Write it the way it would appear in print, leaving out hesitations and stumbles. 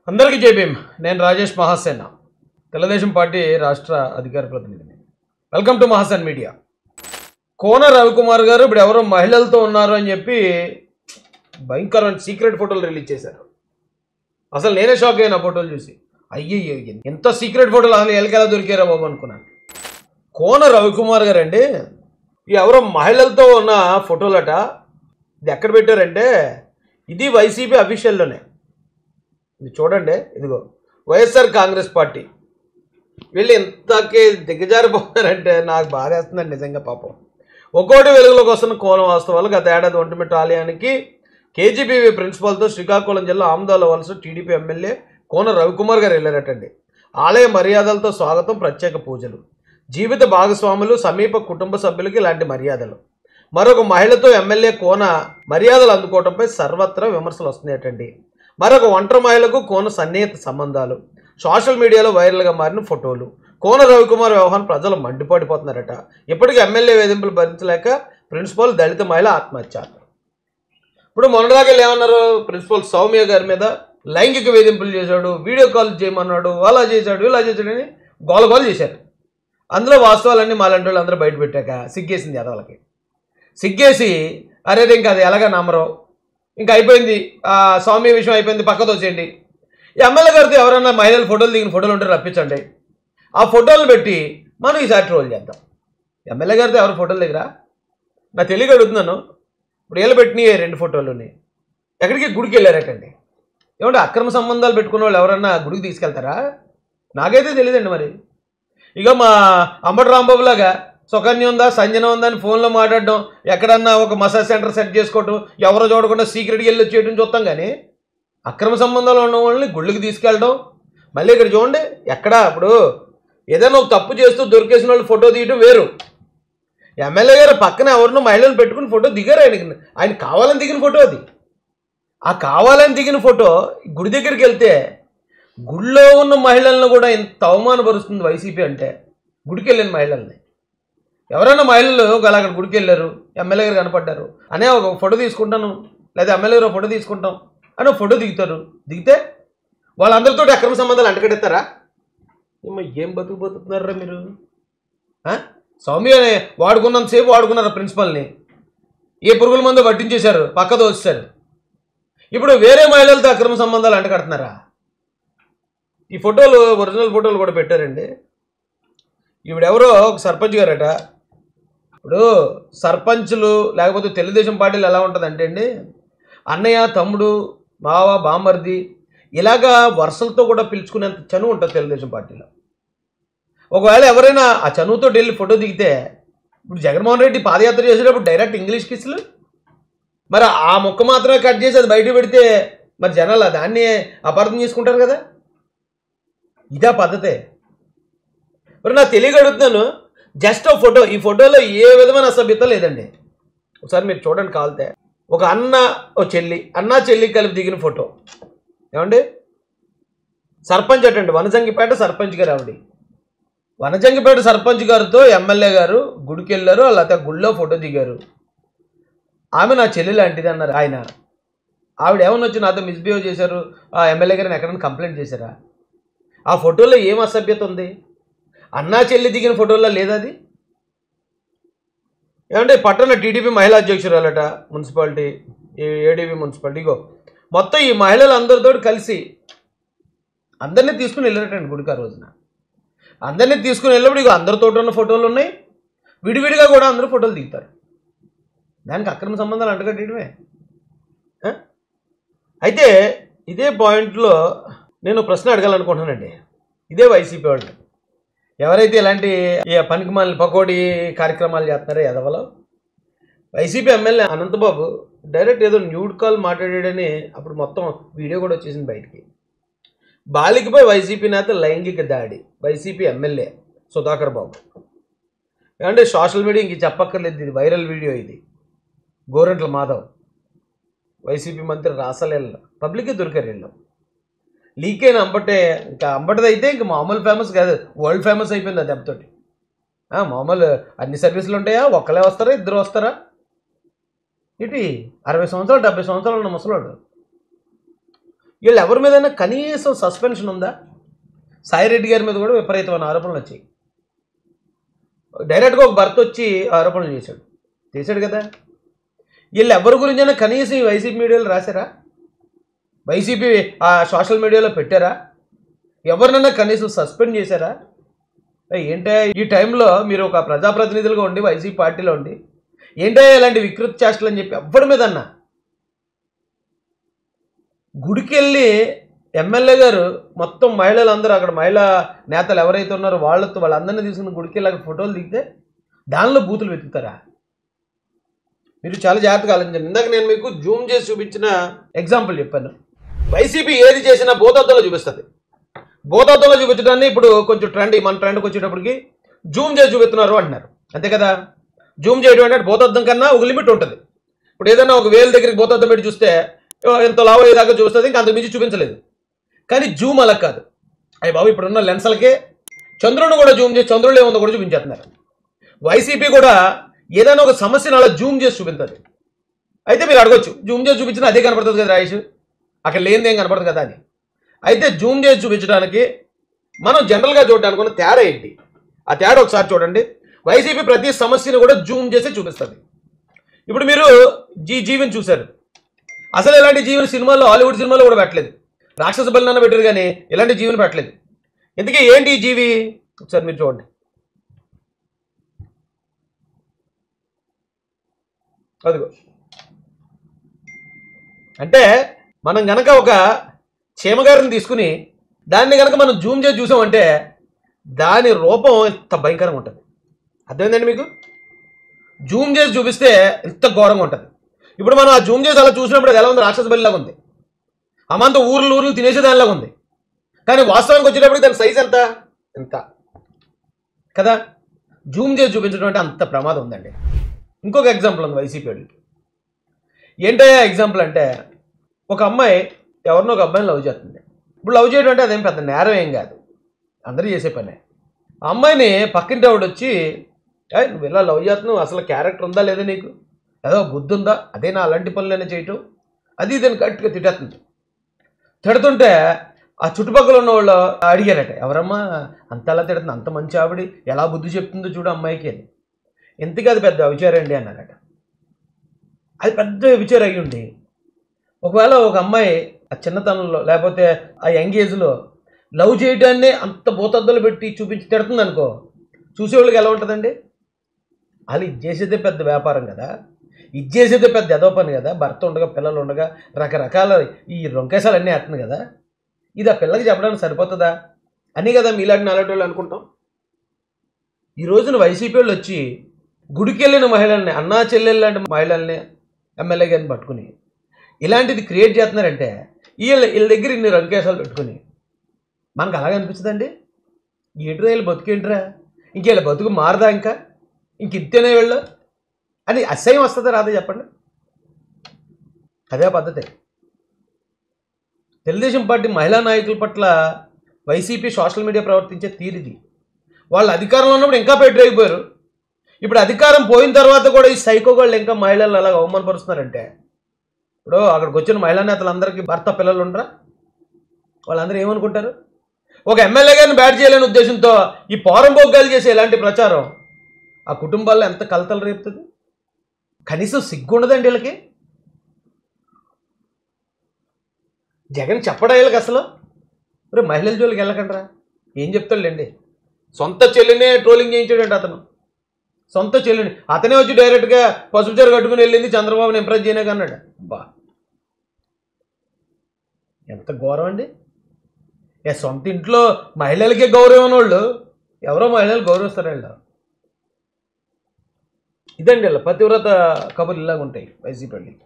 అందరికీ జై భీమ్. నేను రాజేష్ మహాసేన, తెలుగుదేశం పార్టీ రాష్ట్ర అధికార ప్రతినిధిని. Welcome to Mahasen media. Kona Ravikumar గారు ఇప్పుడు ఎవరో మహిళలతో ఉన్నారు అని చెప్పి భయంకరమైన సీక్రెట్ ఫోటోలు రిలీజ్ చేశారు. అసలు నేనే షాక్ అయిన ఫోటోలు చూసి. అయ్యయ్యో, ఎంత సీక్రెట్ ఫోటోలు అసలు ఎలకెలా దొరికారా బాబు అనుకున్నాను. కోన రవికుమార్ గారు అండి ఎవరో మహిళలతో ఉన్న ఫోటోలట. ఇది ఎక్కడ పెట్టారంటే ఇది వైసీపీ అఫీషియల్లోనే. ఇది చూడండి, ఇదిగో వైఎస్ఆర్ కాంగ్రెస్ పార్టీ వీళ్ళు ఎంతకే దిగజారిపోతారంటే నాకు బాధేస్తుందండి నిజంగా. పాపం ఒక్కోటి వెలుగులోకి వస్తున్న కోన వాస్తవాలు. గత ఏడాది ఒంటిమిట్ట ఆలయానికి కేజీబీవీ ప్రిన్సిపాల్తో శ్రీకాకుళం జిల్లా ఆమదాల వలస టీడీపీ ఎమ్మెల్యే కోన రవికుమార్ గారు వెళ్ళారటండి. ఆలయ మర్యాదలతో స్వాగతం, ప్రత్యేక పూజలు, జీవిత భాగస్వాములు, సమీప కుటుంబ సభ్యులకి ఇలాంటి మర్యాదలు. మరొక మహిళతో ఎమ్మెల్యే కోన మర్యాదలు అందుకోవడంపై సర్వత్రా విమర్శలు వస్తున్నాయటండి. మరొక ఒంటరి మహిళకు కోన సన్నిహిత సంబంధాలు, సోషల్ మీడియాలో వైరల్గా మారిన ఫోటోలు. కోన రవికుమార్ వ్యవహారం ప్రజలు మండిపడిపోతున్నారట. ఇప్పటికీ ఎమ్మెల్యే వేధింపులు భరించలేక ప్రిన్సిపల్ దళిత మహిళ ఆత్మహత్య. ఇప్పుడు మొన్నటిదాకా ఏమన్నారు, ప్రిన్సిపల్ సౌమ్య గారి మీద లైంగిక వేధింపులు చేశాడు, వీడియో కాల్ చేయమన్నాడు, అలా చేశాడు ఇలా చేశాడని గోలగోలు చేశారు. అందులో వాస్తవాలన్నీ మాలాంటి వాళ్ళు అందరూ బయట పెట్టాక సిగ్గేసింది ఎదవలకి. సిగ్గేసి అరే ఇంకా అది ఎలాగా నమ్మరు, ఇంకా అయిపోయింది, సౌమ్య విషయం అయిపోయింది, పక్కతో వచ్చేయండి. ఈ ఎమ్మెల్యే గారితో ఎవరైనా మహిళలు ఫోటోలు దిగిన ఫోటోలు ఉంటే రప్పించండి, ఆ ఫోటోలు పెట్టి మనం ఈసారి ట్రోల్ చేద్దాం. ఎమ్మెల్యే గారితో ఎవరు ఫోటోలు దగ్గర నా తెలియక అడుగుతున్నాను. ఇప్పుడు వీళ్ళు పెట్టినాయి 2 ఫోటోలుని ఎక్కడికి గుడికి వెళ్ళారటండి. ఏమంటే అక్రమ సంబంధాలు పెట్టుకున్న వాళ్ళు ఎవరన్నా గుడికి తీసుకెళ్తారా? నాకైతే తెలియదండి. మరి ఇక మా అంబటి రాంబాబు లాగా సుకన్య ఉందా సంజన ఉందా అని ఫోన్లో మాట్లాడడం, ఎక్కడన్నా ఒక మసాజ్ సెంటర్ సెట్ చేసుకోవటం, ఎవరో చూడకుండా సీక్రెట్గా వెళ్ళి వచ్చేయడం చూస్తాం. కానీ అక్రమ సంబంధాలు ఉన్న వాళ్ళని గుళ్ళకి తీసుకెళ్ళడం, మళ్ళీ ఇక్కడ చూడండి ఎక్కడ ఇప్పుడు ఏదైనా ఒక తప్పు చేస్తూ దొరికేసిన వాళ్ళు ఫోటో తీయడం వేరు. ఎమ్మెల్యే గారు పక్కన ఎవరినో మహిళలను పెట్టుకుని ఫోటో దిగారు. ఆయన కావాలని దిగిన ఫోటో అది. ఆ కావాలని దిగిన ఫోటో గుడి దగ్గరికి వెళ్తే గుడిలో ఉన్న మహిళలను కూడా ఇంత అవమానపరుస్తుంది వైసీపీ. అంటే గుడికి వెళ్ళిన మహిళల్ని ఎవరైనా మహిళలు అలా అక్కడ గుడికి వెళ్ళారు, ఎమ్మెల్యే గారు కనపడ్డారు అనే ఒక ఫోటో తీసుకుంటాను, లేదా ఎమ్మెల్యే గారు ఫోటో తీసుకుంటాం అని ఫోటో దిగుతారు. దిగితే వాళ్ళందరితో అక్రమ సంబంధాలు అంటగడెత్తారా? ఏం బతుకుతున్నారా మీరు? సౌమ్యని వాడుకున్నంతసేపు వాడుకున్నారు ప్రిన్సిపల్ని, ఏ పురుగుల మందు పట్టించేశారు, పక్కతో వచ్చారు. ఇప్పుడు వేరే మహిళలతో అక్రమ సంబంధాలు అంటగడుతున్నారా? ఈ ఫోటోలు ఒరిజినల్ ఫోటోలు కూడా పెట్టారండి. ఈవిడెవరో ఒక సర్పంచ్ గారట. ఇప్పుడు సర్పంచులు లేకపోతే తెలుగుదేశం పార్టీలు ఎలా ఉంటుందంటే అండి, అన్నయ్య, తమ్ముడు, బావ, బామర్ది ఇలాగా వరుసలతో కూడా పిలుచుకునేంత చనువు ఉంటుంది తెలుగుదేశం పార్టీలో. ఒకవేళ ఎవరైనా ఆ చనువుతో వెళ్ళి ఫోటో దిగితే, ఇప్పుడు జగన్మోహన్ రెడ్డి పాదయాత్ర చేసేటప్పుడు డైరెక్ట్ ఇంగ్లీష్ కిస్సులు, మరి ఆ మొక్క మాత్రమే కట్ చేసి అది బయట పెడితే మరి జనాలు దాన్ని అపార్థం చేసుకుంటారు కదా. ఇదా పద్ధతే? మరి నాకు తెలియక అడుగుతున్నాను, జస్ట్ ఒక ఫోటో, ఈ ఫోటోలో ఏ విధమైన అసభ్యత లేదండి. ఒకసారి మీరు చూడండి కావాలితే. ఒక అన్న ఓ చెల్లి, అన్న చెల్లి కలిపి దిగిన ఫోటో. ఏమండి సర్పంచ్ అటండి, వనజంగిపేట సర్పంచ్ గారు ఆవిడ. వనజంగిపేట సర్పంచ్ గారితో ఎమ్మెల్యే గారు గుడికి వెళ్ళారు, లేకపోతే గుడిలో ఫోటో దిగారు. ఆమె నా చెల్లి లాంటిది అన్నారు ఆయన. ఆవిడ ఏమన్నా వచ్చి నాతో మిస్బిహేవ్ చేశారు, ఆ ఎమ్మెల్యే గారిని ఎక్కడైనా కంప్లైంట్ చేశారా? ఆ ఫోటోలో ఏం అసభ్యత ఉంది? అన్నా చెల్లి దిగిన ఫోటోల్లో లేదా అది? ఏమంటే పట్టణ టీడీపీ మహిళా అధ్యక్షురాలట మున్సిపాలిటీ, ఏడీబీ మున్సిపాలిటీ. ఇగో మొత్తం ఈ మహిళలు అందరితో కలిసి అందరినీ తీసుకుని వెళ్ళారటండి గుడికి. ఆ రోజున అందరినీ తీసుకుని వెళ్ళినప్పుడు ఇక అందరితో ఉన్న ఫోటోలు ఉన్నాయి, విడివిడిగా కూడా అందరూ ఫోటోలు దిగుతారు. దానికి అక్రమ సంబంధాలు అంటగట్టడమే. అయితే ఇదే పాయింట్లో నేను ప్రశ్న అడగాలనుకుంటున్నానండి. ఇదే వైసీపీ వాళ్ళు ఎవరైతే ఇలాంటి పనికిమాలిన పకోడీ కార్యక్రమాలు చేస్తున్నారో ఎదవలో, వైసీపీ ఎమ్మెల్యే అనంతబాబు డైరెక్ట్ ఏదో న్యూడ్ కాల్ మాట్లాడాడని అప్పుడు మొత్తం వీడియో కూడా వచ్చేసింది బయటికి. బాలికపై వైసీపీ నేత లైంగిక దాడి, వైసీపీ ఎమ్మెల్యే సుధాకర్ బాబు. ఏమంటే సోషల్ మీడియా ఇంక చెప్పక్కర్లేదు, ఇది వైరల్ వీడియో. ఇది గోరంట్ల మాధవ్ వైసీపీ మంత్రి రాసలేళ్ళ పబ్లిక్కే దొరికారు వీళ్ళు. లీక్ అయిన అంబటే, ఇంకా అంబటిదైతే ఇంక మామూలు ఫేమస్ కాదు, వరల్డ్ ఫేమస్ అయిపోయింది ఆ దెబ్బతోటి. మామూలు అన్ని సర్వీసులు ఉంటాయా? ఒక్కలే వస్తారా, ఇద్దరు వస్తారా? ఇటు 60 సంవత్సరాలు 70 సంవత్సరాలు ఉన్న ముసలాడు వీళ్ళు ఎవరి మీదైనా కనీసం సస్పెన్షన్ ఉందా? సాయిరెడ్డి గారి మీద కూడా విపరీతమైన ఆరోపణలు వచ్చాయి. డైరెక్ట్గా ఒక భర్త వచ్చి ఆరోపణలు చేశాడు కదా. వీళ్ళు ఎవరి గురించైనా కనీసం ఈ వైసీపీ మీడియాలో రాశారా? వైసీపీ ఆ సోషల్ మీడియాలో పెట్టారా? ఎవరినైనా కనీసం సస్పెండ్ చేశారా? ఏంటో ఈ టైంలో మీరు ఒక ప్రజాప్రతినిధులుగా ఉండి వైసీపీ పార్టీలో ఉండి ఏంటో ఇలాంటి వికృతి చేష్టలు అని చెప్పి ఎవరి మీద అన్నా. గుడికి వెళ్ళి ఎమ్మెల్యే గారు మొత్తం మహిళలందరూ అక్కడ మహిళా నేతలు ఎవరైతే ఉన్నారో వాళ్ళందరినీ తీసుకుని గుడికి వెళ్ళి అక్కడ ఫోటోలు దిగితే దానిలో బూతులు వెతుకుతారా? మీరు చాలా జాగ్రత్తగా ఆలోచించండి. ఇందాక నేను మీకు జూమ్ చేసి చూపించిన ఎగ్జాంపుల్ చెప్పాను. వైసీపీ ఏది చేసినా భూతద్దంలో చూపిస్తుంది. భూతద్దంలో చూపించడాన్ని ఇప్పుడు కొంచెం మన ట్రెండ్కి వచ్చేటప్పటికి జూమ్ చేసి చూపిస్తున్నారు అంటున్నారు. అంతే కదా. జూమ్ చేయడం అంటే భూతద్దం కన్నా ఒక లిమిట్ ఉంటుంది. ఇప్పుడు ఏదైనా ఒక వేలు దగ్గరికి భూతద్దం పెట్టి చూస్తే ఎంత లావు అయ్యేదాకా చూస్తుంది, ఇంకా అంతకు మించి చూపించలేదు. కానీ జూమ్ అలా కాదు. అయ్యి బాబు ఇప్పుడున్న లెన్స్లకే చంద్రుడిని కూడా జూమ్ చేసి చంద్రుడు ఏముందో కూడా చూపించేస్తున్నారు. వైసీపీ కూడా ఏదైనా ఒక సమస్యను అలా జూమ్ చేసి చూపిస్తుంది. అయితే మీరు అడగొచ్చు, జూమ్ చేసి చూపించినా అదే కనపడుతుంది కదా రాయేష్, అక్కడ లేనిదేం కనపడదు కదా అని. అయితే జూమ్ చేసి చూపించడానికి మనం జనరల్గా చూడడానికి ఉన్న తేడా ఏంటి? ఆ తేడా ఒకసారి చూడండి. వైసీపీ ప్రతి సమస్యను కూడా జూమ్ చేసి చూపిస్తుంది. ఇప్పుడు మీరు జీవిని చూశారు. అసలు ఇలాంటి జీవిని సినిమాల్లో హాలీవుడ్ సినిమాలో కూడా పెట్టలేదు. రాక్షస బలినన్న పెట్టారు కానీ ఇలాంటి జీవిని పెట్టలేదు. ఇంతకీ ఏంటి ఈ జీవి? ఒకసారి మీరు చూడండి. అదిగో. అంటే మనం గనక ఒక చీమగారిని తీసుకుని దాన్ని కనుక మనం జూమ్ చేసి చూసామంటే దాని రూపం ఎంత భయంకరంగా ఉంటుంది. అర్థమైందండి మీకు? జూమ్ చేసి చూపిస్తే ఎంత ఘోరంగా ఉంటుంది. ఇప్పుడు మనం ఆ జూమ్ చేసి అలా చూసినప్పుడు అది ఎలా ఉంది? రాక్షస బలిలాగా ఉంది. అమంత ఊర్లు తినేసేదానిలాగా ఉంది. కానీ వాస్తవానికి వచ్చేటప్పుడు దాని సైజ్ ఎంత కదా. జూమ్ చేసి చూపించడం అంటే అంత ప్రమాదం ఉందండి. ఇంకొక ఎగ్జాంపుల్ ఉంది వైసీపీ వాళ్ళకి. ఏంటయ్యా ఎగ్జాంపుల్ అంటే, ఒక అమ్మాయి ఎవరినో ఒక అబ్బాయిని లవ్ చేస్తుంది. ఇప్పుడు లవ్ చేయడం అంటే అదేం పెద్ద నేరం ఏం కాదు, అందరూ చేసే పనే. ఆ అమ్మాయిని పక్కింటి ఆవిడ వచ్చి, నువ్వు ఇలా లవ్ చేస్తున్నావు, అసలు క్యారెక్టర్ ఉందా లేదా, నీకు ఏదో బుద్ధి ఉందా, అదే నా అలాంటి పనులైనా చేయటం, అది ఇదని గట్టిగా తిట్టేస్తుంది. తిడుతుంటే ఆ చుట్టుపక్కల ఉన్న వాళ్ళు అడిగారట, ఎవరమ్మా అంతలా తిడుతుంది, అంత మంచి ఆవిడ ఎలా బుద్ధి చెప్తుందో చూడు అమ్మాయికి అని. ఎంతకీ అది పెద్ద విచారం అండి అన్నారట. అది పెద్ద విచారం అయ్యి ఉండి ఒకవేళ ఒక అమ్మాయి ఆ చిన్నతనంలో లేకపోతే ఆ యంగ్ ఏజ్లో లవ్ చేయడాన్ని అంత భూతద్దలు పెట్టి చూపించి తిడుతుంది అనుకో, చూసేవాళ్ళకి ఎలా ఉంటుందండి? వాళ్ళు ఇది చేసేదే పెద్ద వ్యాపారం కదా, ఇది చేసేదే పెద్ద ఎదో పని కదా, భర్త ఉండగా పిల్లలు ఉండగా రకరకాల ఈ రొంకేసాలు అన్నీ వేస్తుంది కదా, ఇది ఆ పిల్లకి చెప్పడానికి సరిపోతుందా అని కదా మీలాంటి నాలాంటి వాళ్ళు అనుకుంటాం. ఈ రోజున వైసీపీ వాళ్ళు వచ్చి గుడికి వెళ్ళిన మహిళల్ని, అన్నా చెల్లెలు లాంటి మహిళల్ని ఎమ్మెల్యే గారిని పట్టుకుని ఇలాంటిది క్రియేట్ చేస్తున్నారంటే వీళ్ళ దగ్గర ఇన్ని రంకేసాలు పెట్టుకుని మనకు అలాగే అనిపిస్తుందండి. ఏంట్రా వీళ్ళు బతుకేంట్రా, ఇంక వీళ్ళ బతుకు మారదా, ఇంక ఇంతేనే వీళ్ళు అని అసహ్యం వస్తుందా రాదా చెప్పండి? అదే పద్ధతి. తెలుగుదేశం పార్టీ మహిళా నాయకుల పట్ల వైసీపీ సోషల్ మీడియా ప్రవర్తించే తీరిది. వాళ్ళు అధికారంలో ఉన్నప్పుడు ఇంకా పెట్టరైపోయారు. ఇప్పుడు అధికారం పోయిన తర్వాత కూడా ఈ సైకోగాళ్ళు ఇంకా మహిళలను అలాగ అవమానపరుస్తున్నారంటే, ఇప్పుడు అక్కడికి వచ్చిన మహిళా నేతలందరికీ భర్త పిల్లలు ఉండరా? వాళ్ళందరూ ఏమనుకుంటారు? ఒక ఎమ్మెల్యే గారిని బ్యాట్ చేయాలనే ఉద్దేశంతో ఈ పోరంబోగ్గాలు చేసే ఇలాంటి ప్రచారం ఆ కుటుంబాల్లో ఎంత కలతలు రేపుతుంది. కనీసం సిగ్గు ఉండదండి వీళ్ళకి. జగన్ చెప్పడా వీళ్ళకి అసలు? మరి మహిళల జోలికి వెళ్ళకండ్రా, ఏం చెప్తాడులేండి. సొంత చెల్లినే ట్రోలింగ్ చేయించాడంటే అతను, సొంత చెల్లిని అతనే వచ్చి డైరెక్ట్గా పసుపు చీర కట్టుకుని వెళ్ళింది చంద్రబాబుని ఇంప్రెస్ చేయనాక అన్నాడు. బా ఎంత గౌరవం అండి. సొంత ఇంట్లో మహిళలకే గౌరవం వాళ్ళు ఎవరో మహిళలు గౌరవిస్తారు వీళ్ళు. ఇదండి వీళ్ళ పతివ్రత కబుర్లు ఇలాగ ఉంటాయి వైసీపీ వాళ్ళకి.